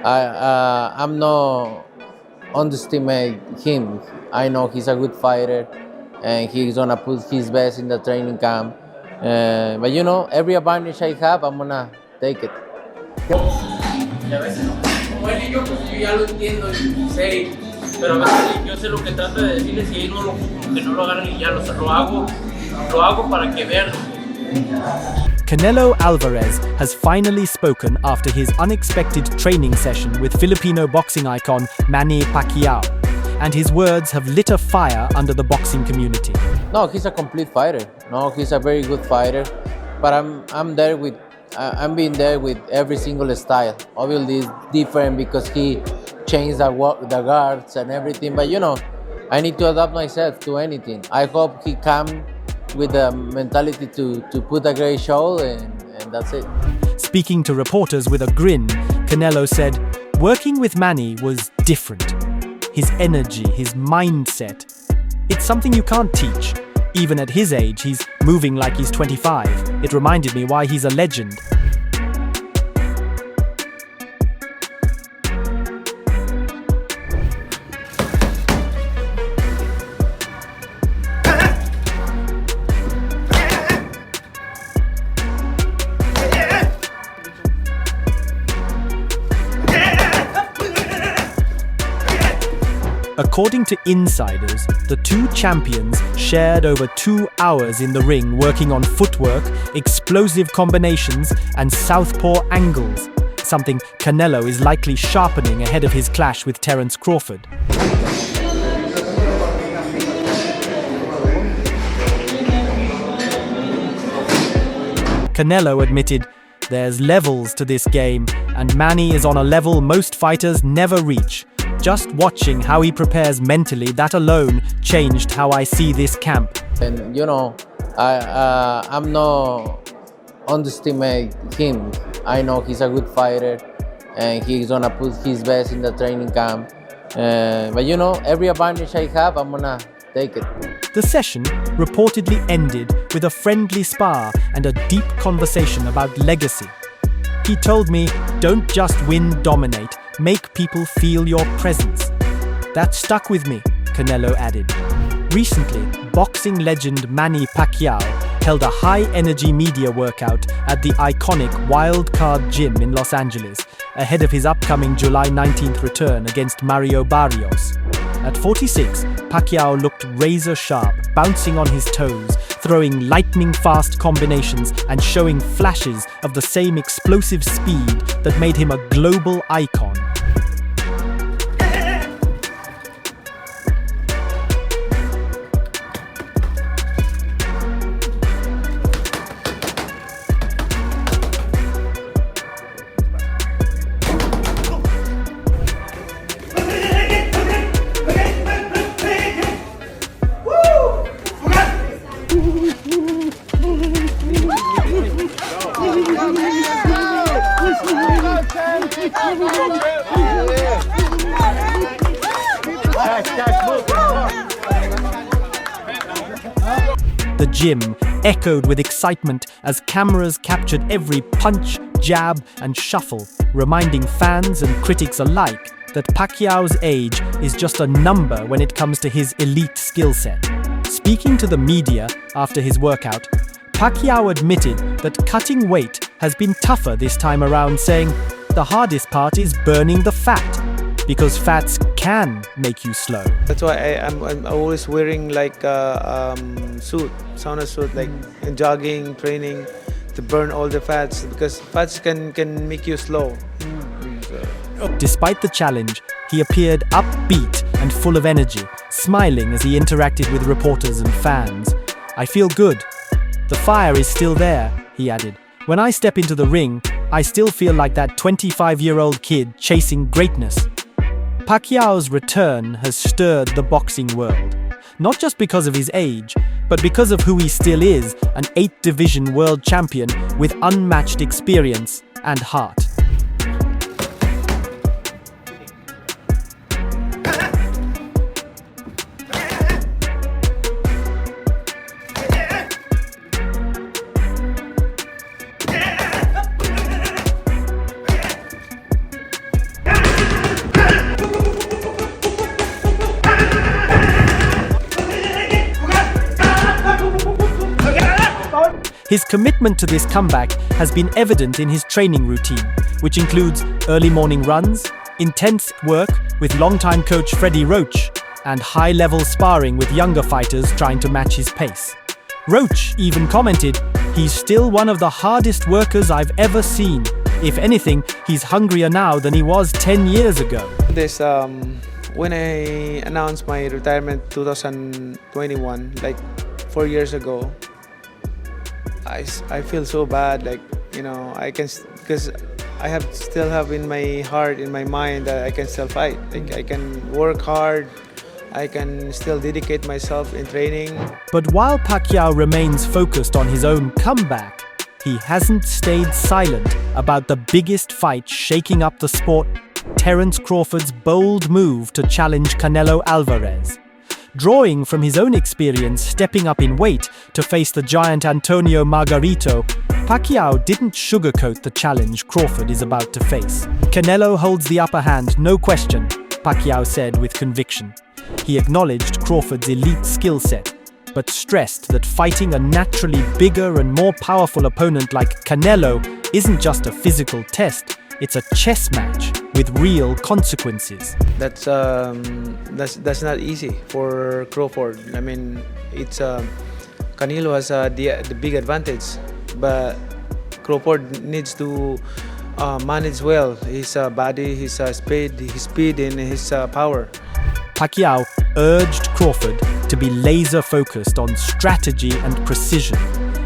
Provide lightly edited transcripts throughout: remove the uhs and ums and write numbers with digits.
I'm not underestimate him. I know he's a good fighter, and he's gonna put his best in the training camp. But every advantage I have, I'm gonna take it. Y a veces no. Como él y yo, pues yo ya lo entiendo y sé, pero a veces yo sé lo que trato de decirles y ellos como que no lo agarran y ya lo hago para que vean. Canelo Alvarez has finally spoken after his unexpected training session with Filipino boxing icon Manny Pacquiao, and his words have lit a fire under the boxing community. No, he's a complete fighter. No, he's a very good fighter, but I'm there with I'm being there with every single style. Obviously, it's different because he changed the guards and everything. But I need to adapt myself to anything. I hope he come with the mentality to put a great show, and that's it. Speaking to reporters with a grin, Canelo said, "Working with Manny was different. His energy, his mindset. It's something you can't teach. Even at his age, he's moving like he's 25. It reminded me why he's a legend." According to insiders, the two champions shared over 2 hours in the ring working on footwork, explosive combinations, and southpaw angles, something Canelo is likely sharpening ahead of his clash with Terence Crawford. Canelo admitted, "There's levels to this game, and Manny is on a level most fighters never reach. Just watching how he prepares mentally, that alone changed how I see this camp." And I'm not underestimate him. I know he's a good fighter, and he's gonna put his best in the training camp. But every advantage I have, I'm gonna take it. The session reportedly ended with a friendly spar and a deep conversation about legacy. He told me, "Don't just win, dominate. Make people feel your presence." That stuck with me, Canelo added. Recently, boxing legend Manny Pacquiao held a high-energy media workout at the iconic Wild Card Gym in Los Angeles, ahead of his upcoming July 19th return against Mario Barrios. At 46, Pacquiao looked razor-sharp, bouncing on his toes, throwing lightning-fast combinations and showing flashes of the same explosive speed that made him a global icon. The gym echoed with excitement as cameras captured every punch, jab, and shuffle, reminding fans and critics alike that Pacquiao's age is just a number when it comes to his elite skill set. Speaking to the media after his workout, Pacquiao admitted that cutting weight has been tougher this time around, saying, "The hardest part is burning the fat, because fats can make you slow." That's why I'm always wearing like a suit, sauna suit, like in jogging, training, to burn all the fats, because fats can make you slow. Despite the challenge, he appeared upbeat and full of energy, smiling as he interacted with reporters and fans. "I feel good. The fire is still there," he added. "When I step into the ring, I still feel like that 25-year-old kid chasing greatness." Pacquiao's return has stirred the boxing world, not just because of his age, but because of who he still is, an 8-division world champion with unmatched experience and heart. His commitment to this comeback has been evident in his training routine, which includes early morning runs, intense work with longtime coach Freddie Roach, and high-level sparring with younger fighters trying to match his pace. Roach even commented, "He's still one of the hardest workers I've ever seen. If anything, he's hungrier now than he was 10 years ago." When I announced my retirement 2021, like 4 years ago, I feel so bad, like, you know, because I still have in my heart, in my mind, that I can still fight. Like, I can work hard, I can still dedicate myself in training. But while Pacquiao remains focused on his own comeback, he hasn't stayed silent about the biggest fight shaking up the sport, Terence Crawford's bold move to challenge Canelo Alvarez. Drawing from his own experience stepping up in weight to face the giant Antonio Margarito, Pacquiao didn't sugarcoat the challenge Crawford is about to face. "Canelo holds the upper hand, no question," Pacquiao said with conviction. He acknowledged Crawford's elite skill set, but stressed that fighting a naturally bigger and more powerful opponent like Canelo isn't just a physical test, it's a chess match with real consequences. That's not easy for Crawford. I mean, it's Canelo has the big advantage, but Crawford needs to manage well his body, his speed, and his power. Pacquiao urged Crawford to be laser-focused on strategy and precision.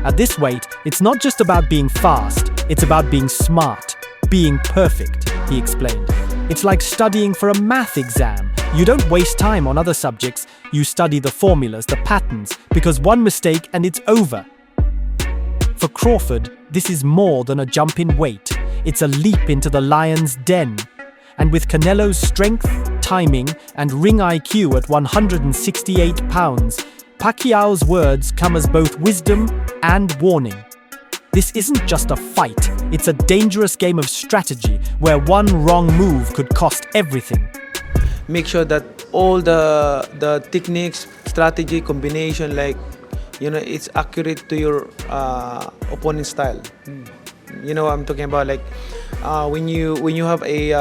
At this weight, it's not just about being fast, it's about being smart, being perfect, he explained. It's like studying for a math exam. You don't waste time on other subjects, you study the formulas, the patterns, because one mistake and it's over. For Crawford, this is more than a jump in weight. It's a leap into the lion's den. And with Canelo's strength, timing, and ring IQ at 168 pounds, Pacquiao's words come as both wisdom and warning. This isn't just a fight, it's a dangerous game of strategy where one wrong move could cost everything. Make sure that all the techniques, strategy, combination, like, you know, it's accurate to your opponent's style. You know what I'm talking about? Like when you have a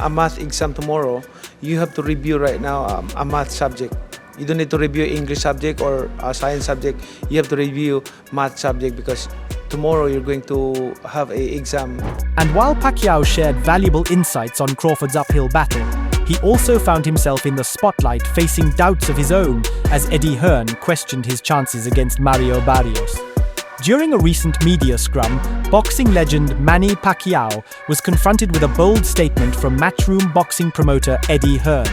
math exam tomorrow, you have to review right now a math subject. You don't need to review English subject or a science subject. You have to review math subject because tomorrow you're going to have an exam. And while Pacquiao shared valuable insights on Crawford's uphill battle, he also found himself in the spotlight facing doubts of his own as Eddie Hearn questioned his chances against Mario Barrios. During a recent media scrum, boxing legend Manny Pacquiao was confronted with a bold statement from matchroom boxing promoter Eddie Hearn.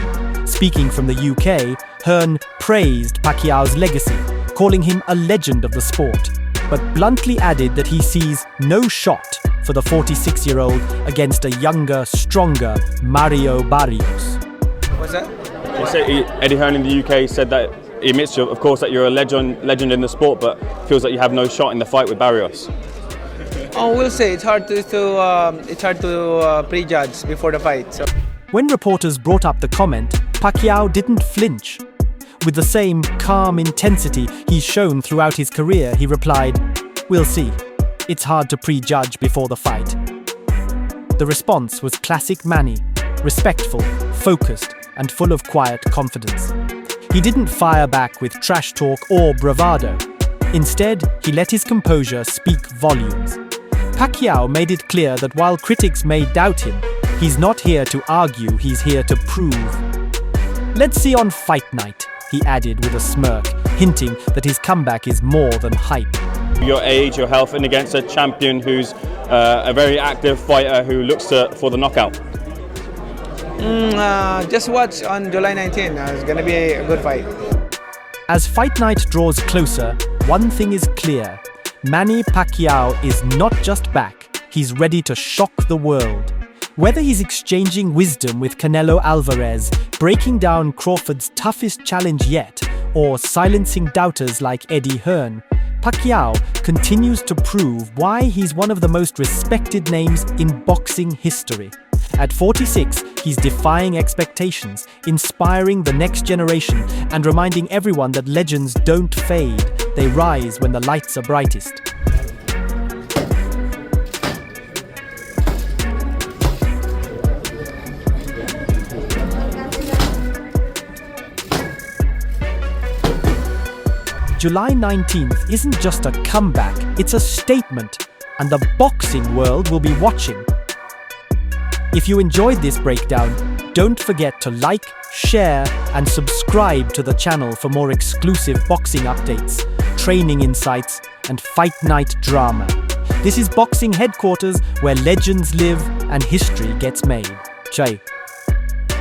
Speaking from the UK, Hearn praised Pacquiao's legacy, calling him a legend of the sport, but bluntly added that he sees no shot for the 46-year-old against a younger, stronger Mario Barrios. What's that? Eddie Hearn in the UK said that he admits, of course, that you're a legend in the sport, but feels like you have no shot in the fight with Barrios. Oh, we'll say it's hard to prejudge before the fight. So. When reporters brought up the comment, Pacquiao didn't flinch. With the same calm intensity he's shown throughout his career, he replied, "We'll see. It's hard to prejudge before the fight." The response was classic Manny, respectful, focused, and full of quiet confidence. He didn't fire back with trash talk or bravado. Instead, he let his composure speak volumes. Pacquiao made it clear that while critics may doubt him, he's not here to argue, he's here to prove. "Let's see on fight night," he added with a smirk, hinting that his comeback is more than hype. Your age, your health, and against a champion who's a very active fighter who looks for the knockout. Just watch on July 19. It's going to be a good fight. As fight night draws closer, one thing is clear. Manny Pacquiao is not just back, he's ready to shock the world. Whether he's exchanging wisdom with Canelo Alvarez, breaking down Crawford's toughest challenge yet, or silencing doubters like Eddie Hearn, Pacquiao continues to prove why he's one of the most respected names in boxing history. At 46, he's defying expectations, inspiring the next generation, and reminding everyone that legends don't fade, they rise when the lights are brightest. July 19th isn't just a comeback, it's a statement, and the boxing world will be watching. If you enjoyed this breakdown, don't forget to like, share, and subscribe to the channel for more exclusive boxing updates, training insights, and fight night drama. This is Boxing Headquarters, where legends live and history gets made. Jai.